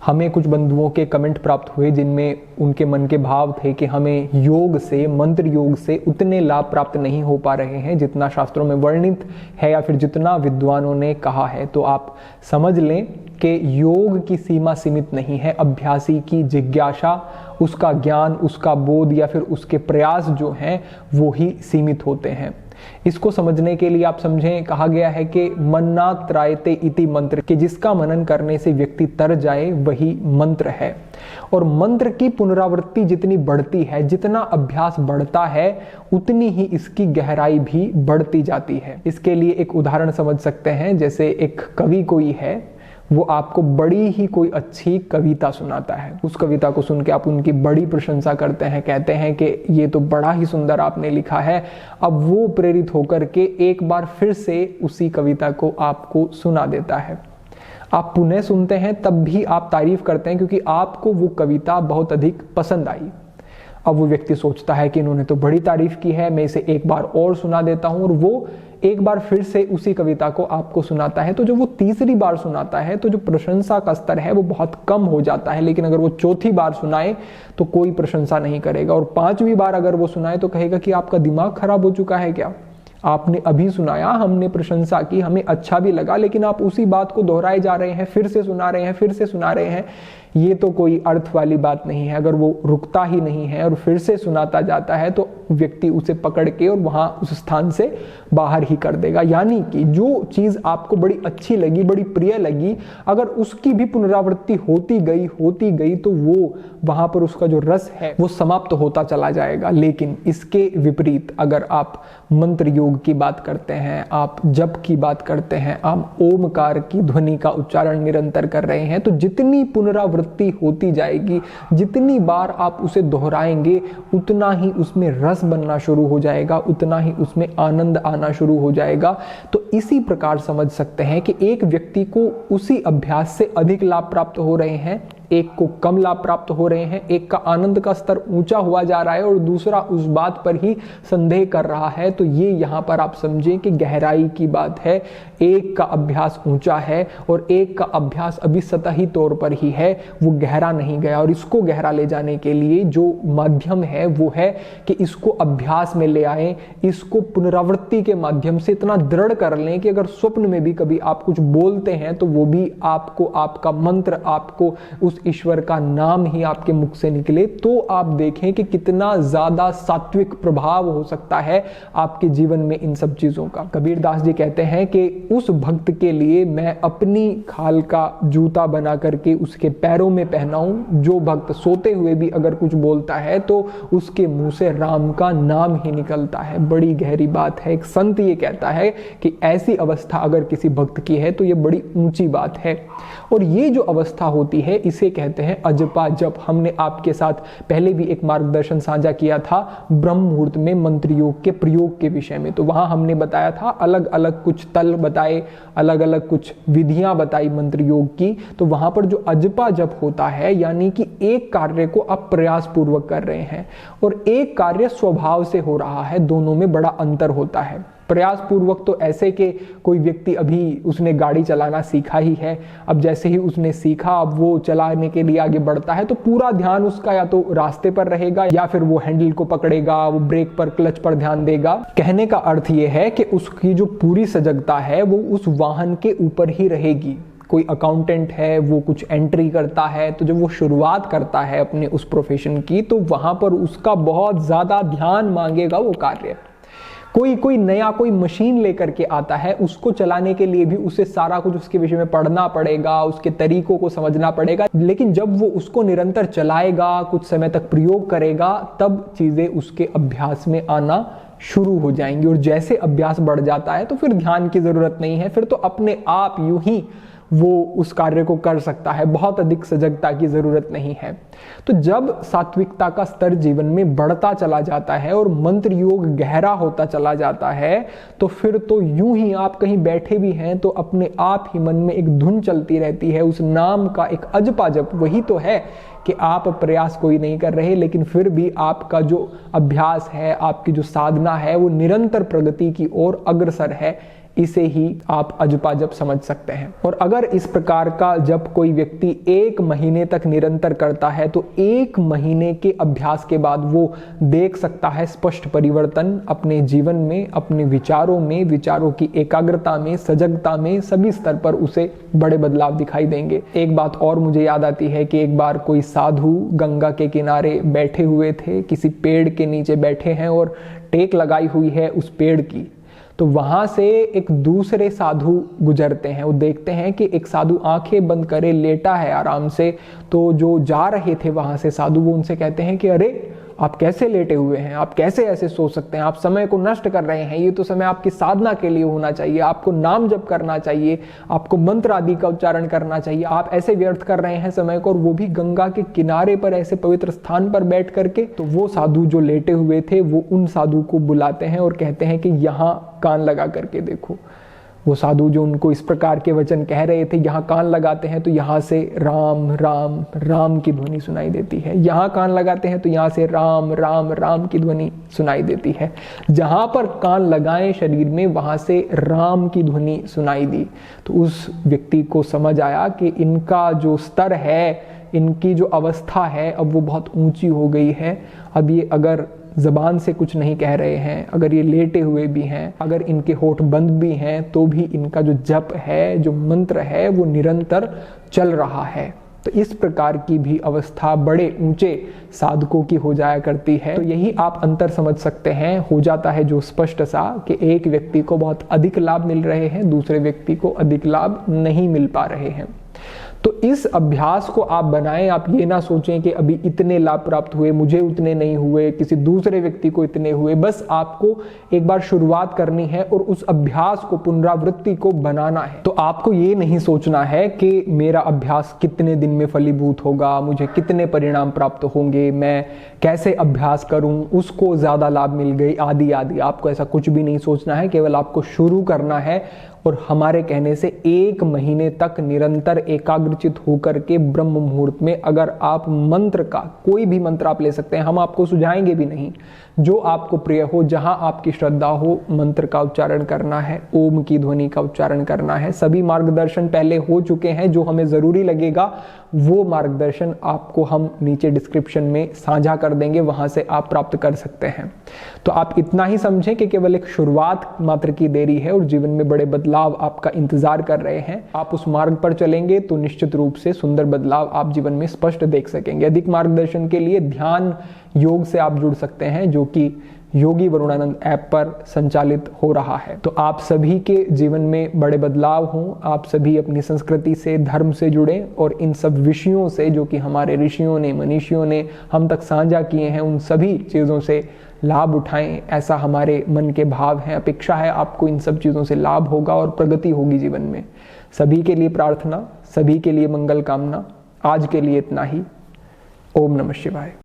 हमें कुछ बंधुओं के कमेंट प्राप्त हुए जिनमें उनके मन के भाव थे कि हमें योग से, मंत्र योग से उतने लाभ प्राप्त नहीं हो पा रहे हैं जितना शास्त्रों में वर्णित है या फिर जितना विद्वानों ने कहा है। तो आप समझ लें कि योग की सीमा सीमित नहीं है। अभ्यासी की जिज्ञासा, उसका ज्ञान, उसका बोध या फिर उसके प्रयास जो हैं वो ही सीमित होते हैं। इसको समझने के लिए आप समझें, कहा गया है कि मन्ना त्रायते इति मंत्र, कि जिसका मनन करने से व्यक्ति तर जाए वही मंत्र है। और मंत्र की पुनरावृत्ति जितनी बढ़ती है, जितना अभ्यास बढ़ता है, उतनी ही इसकी गहराई भी बढ़ती जाती है। इसके लिए एक उदाहरण समझ सकते हैं। जैसे एक कवि कोई है, वो आपको बड़ी ही कोई अच्छी कविता सुनाता है। उस कविता को सुन के आप उनकी बड़ी प्रशंसा करते हैं, कहते हैं कि ये तो बड़ा ही सुंदर आपने लिखा है। अब वो प्रेरित होकर के एक बार फिर से उसी कविता को आपको सुना देता है। आप पुनः सुनते हैं, तब भी आप तारीफ करते हैं क्योंकि आपको वो कविता बहुत अधिक पसंद आई। अब वो व्यक्ति सोचता है कि इन्होंने तो बड़ी तारीफ की है, मैं इसे एक बार और सुना देता हूं, और वो एक बार फिर से उसी कविता को आपको सुनाता है। तो जो वो तीसरी बार सुनाता है तो जो प्रशंसा का स्तर है वो बहुत कम हो जाता है। लेकिन अगर वो चौथी बार सुनाए तो कोई प्रशंसा नहीं करेगा, और पांचवी बार अगर वो सुनाए तो कहेगा कि आपका दिमाग खराब हो चुका है क्या? आपने अभी सुनाया, हमने प्रशंसा की, हमें अच्छा भी लगा, लेकिन आप उसी बात को दोहराए जा रहे हैं, फिर से सुना रहे हैं, फिर से सुना रहे हैं। ये तो कोई अर्थ वाली बात नहीं है। अगर वो रुकता ही नहीं है और फिर से सुनाता जाता है तो व्यक्ति उसे पकड़ के और वहां उस स्थान से बाहर ही कर देगा। यानी कि जो चीज आपको बड़ी अच्छी लगी, बड़ी प्रिय लगी, अगर उसकी भी पुनरावृत्ति होती गई तो वो वहां पर उसका जो रस है वो समाप्त होता चला जाएगा। लेकिन इसके विपरीत अगर आप मंत्र योग की बात करते हैं, आप जप की बात करते हैं, आप ओमकार की ध्वनि का उच्चारण निरंतर कर रहे हैं, तो जितनी पुनरावृत्ति होती जाएगी, जितनी बार आप उसे दोहराएंगे, उतना ही उसमें रस बनना शुरू हो जाएगा, उतना ही उसमें आनंद आना शुरू हो जाएगा। तो इसी प्रकार समझ सकते हैं कि एक व्यक्ति को उसी अभ्यास से अधिक लाभ प्राप्त हो रहे हैं, एक को कम लाभ प्राप्त हो रहे हैं, एक का आनंद का स्तर ऊंचा हुआ जा रहा है और दूसरा उस बात पर ही संदेह कर रहा है। तो ये यहाँ पर आप समझें कि गहराई की बात है। एक का अभ्यास ऊंचा है और एक का अभ्यास अभी सतही तौर पर ही है, वो गहरा नहीं गया। और इसको गहरा ले जाने के लिए जो माध्यम है वो है कि इसको अभ्यास में ले आए, इसको पुनरावृत्ति के माध्यम से इतना दृढ़ कर लें कि अगर स्वप्न में भी कभी आप कुछ बोलते हैं तो वो भी आपको, आपका मंत्र, आपको उस ईश्वर का नाम ही आपके मुख से निकले। तो आप देखें कि कितना ज्यादा सात्विक प्रभाव हो सकता है आपके जीवन में इन सब चीजों का। कबीर दास जी कहते हैं कि उस भक्त के लिए मैं अपनी खाल का जूता बना करके उसके पैरों में पहनाऊं। जो भक्त सोते हुए भी अगर कुछ बोलता है तो उसके मुंह से राम का नाम ही निकलता है। बड़ी गहरी बात है। एक संत ये कहता है कि ऐसी अवस्था अगर किसी भक्त की है तो ये बड़ी ऊंची बात है। और ये जो अवस्था होती है इसे कहते हैं अजपा जप। हमने आपके साथ पहले भी एक मार्गदर्शन साझा किया था ब्रह्म मुहूर्त में मंत्र योग के प्रयोग के विषय में। तो वहां हमने बताया था, अलग अलग कुछ तल बताए, अलग अलग कुछ विधियां बताई मंत्र योग की। तो वहां पर जो अजपा जप होता है, यानी कि एक कार्य को आप प्रयास पूर्वक कर रहे हैं और एक कार्य स्वभाव से हो रहा है, दोनों में बड़ा अंतर होता है। प्रयास पूर्वक तो ऐसे कि कोई व्यक्ति अभी उसने गाड़ी चलाना सीखा ही है, अब जैसे ही उसने सीखा अब वो चलाने के लिए आगे बढ़ता है तो पूरा ध्यान उसका या तो रास्ते पर रहेगा या फिर वो हैंडल को पकड़ेगा, वो ब्रेक पर, क्लच पर ध्यान देगा। कहने का अर्थ ये है कि उसकी जो पूरी सजगता है वो उस वाहन के ऊपर ही रहेगी। कोई अकाउंटेंट है, वो कुछ एंट्री करता है, तो जब वो शुरुआत करता है अपने उस प्रोफेशन की तो वहां पर उसका बहुत ज्यादा ध्यान मांगेगा वो कार्य। कोई नया कोई मशीन लेकर के आता है, उसको चलाने के लिए भी उसे सारा कुछ उसके विषय में पढ़ना पड़ेगा, उसके तरीकों को समझना पड़ेगा। लेकिन जब वो उसको निरंतर चलाएगा, कुछ समय तक प्रयोग करेगा, तब चीजें उसके अभ्यास में आना शुरू हो जाएंगी। और जैसे अभ्यास बढ़ जाता है तो फिर ध्यान की जरूरत नहीं है, फिर तो अपने आप यूं ही वो उस कार्य को कर सकता है, बहुत अधिक सजगता की जरूरत नहीं है। तो जब सात्विकता का स्तर जीवन में बढ़ता चला जाता है और मंत्र योग गहरा होता चला जाता है तो फिर तो यूं ही आप कहीं बैठे भी हैं तो अपने आप ही मन में एक धुन चलती रहती है, उस नाम का एक अजपा जप। वही तो है कि आप प्रयास कोई नहीं कर रहे, लेकिन फिर भी आपका जो अभ्यास है, आपकी जो साधना है वो निरंतर प्रगति की ओर अग्रसर है। इसे ही आप अजपा जप समझ सकते हैं। और अगर इस प्रकार का जप कोई व्यक्ति 1 महीने तक निरंतर करता है तो 1 महीने के अभ्यास के बाद वो देख सकता है स्पष्ट परिवर्तन अपने जीवन में, अपने विचारों में, विचारों की एकाग्रता में, सजगता में, सभी स्तर पर उसे बड़े बदलाव दिखाई देंगे। एक बात और मुझे याद आती है कि एक बार कोई साधु गंगा के किनारे बैठे हुए थे, किसी पेड़ के नीचे बैठे हैं और टेक लगाई हुई है उस पेड़ की। तो वहां से एक दूसरे साधु गुजरते हैं, वो देखते हैं कि एक साधु आंखें बंद करे लेटा है आराम से। तो जो जा रहे थे वहां से साधु, वो उनसे कहते हैं कि अरे आप कैसे लेटे हुए हैं, आप कैसे ऐसे सो सकते हैं, आप समय को नष्ट कर रहे हैं, ये तो समय आपकी साधना के लिए होना चाहिए, आपको नाम जप करना चाहिए, आपको मंत्र आदि का उच्चारण करना चाहिए, आप ऐसे व्यर्थ कर रहे हैं समय को, और वो भी गंगा के किनारे पर ऐसे पवित्र स्थान पर बैठ करके। तो वो साधु जो लेटे हुए थे वो उन साधु को बुलाते हैं और कहते हैं कि यहाँ कान लगा करके देखो। वो साधु जो उनको इस प्रकार के वचन कह रहे थे, यहाँ कान लगाते हैं तो यहाँ से राम राम राम की ध्वनि सुनाई देती है, यहाँ कान लगाते हैं तो यहाँ से राम राम राम की ध्वनि सुनाई देती है। जहाँ पर कान लगाएं शरीर में वहाँ से राम की ध्वनि सुनाई दी। तो उस व्यक्ति को समझ आया कि इनका जो स्तर है, इनकी जो अवस्था है, अब वो बहुत ऊंची हो गई है। अब ये अगर जबान से कुछ नहीं कह रहे हैं, अगर ये लेटे हुए भी हैं, अगर इनके होठ बंद भी हैं, तो भी इनका जो जप है, जो मंत्र है, वो निरंतर चल रहा है। तो इस प्रकार की भी अवस्था बड़े ऊंचे साधकों की हो जाया करती है। तो यही आप अंतर समझ सकते हैं, हो जाता है जो स्पष्ट सा कि एक व्यक्ति को बहुत अधिक लाभ मिल रहे हैं, दूसरे व्यक्ति को अधिक लाभ नहीं मिल पा रहे हैं। तो इस अभ्यास को आप बनाएं। आप ये ना सोचें कि अभी इतने लाभ प्राप्त हुए, मुझे उतने नहीं हुए, किसी दूसरे व्यक्ति को इतने हुए। बस आपको एक बार शुरुआत करनी है और उस अभ्यास को, पुनरावृत्ति को बनाना है। तो आपको ये नहीं सोचना है कि मेरा अभ्यास कितने दिन में फलीभूत होगा, मुझे कितने परिणाम प्राप्त होंगे, मैं कैसे अभ्यास करूं, उसको ज्यादा लाभ मिल गई, आदि आदि। आपको ऐसा कुछ भी नहीं सोचना है, केवल आपको शुरू करना है। और हमारे कहने से 1 महीने तक निरंतर एकाग्रचित होकर के ब्रह्म मुहूर्त में अगर आप मंत्र का, कोई भी मंत्र आप ले सकते हैं, हम आपको सुझाएंगे भी नहीं, जो आपको प्रिय हो, जहां आपकी श्रद्धा हो, मंत्र का उच्चारण करना है, ओम की ध्वनि का उच्चारण करना है। सभी मार्गदर्शन पहले हो चुके हैं, जो हमें जरूरी लगेगा वो मार्गदर्शन आपको हम नीचे डिस्क्रिप्शन में साझा कर देंगे, वहां से आप प्राप्त कर सकते हैं। तो आप इतना ही समझें कि केवल एक शुरुआत मात्र की देरी है और जीवन में बड़े बदलाव आपका इंतजार कर रहे हैं। आप उस मार्ग पर चलेंगे तो निश्चित रूप से सुंदर बदलाव आप जीवन में स्पष्ट देख सकेंगे। अधिक मार्गदर्शन के लिए ध्यान योग से आप जुड़ सकते हैं, जो कि योगी वरुणानंद ऐप पर संचालित हो रहा है। तो आप सभी के जीवन में बड़े बदलाव हों, आप सभी अपनी संस्कृति से, धर्म से जुड़ें और इन सब विषयों से, जो कि हमारे ऋषियों ने, मनीषियों ने हम तक साझा किए हैं, उन सभी चीज़ों से लाभ उठाएं। ऐसा हमारे मन के भाव है, अपेक्षा है आपको इन सब चीज़ों से लाभ होगा और प्रगति होगी जीवन में। सभी के लिए प्रार्थना, सभी के लिए मंगल कामना। आज के लिए इतना ही। ओम नमः शिवाय।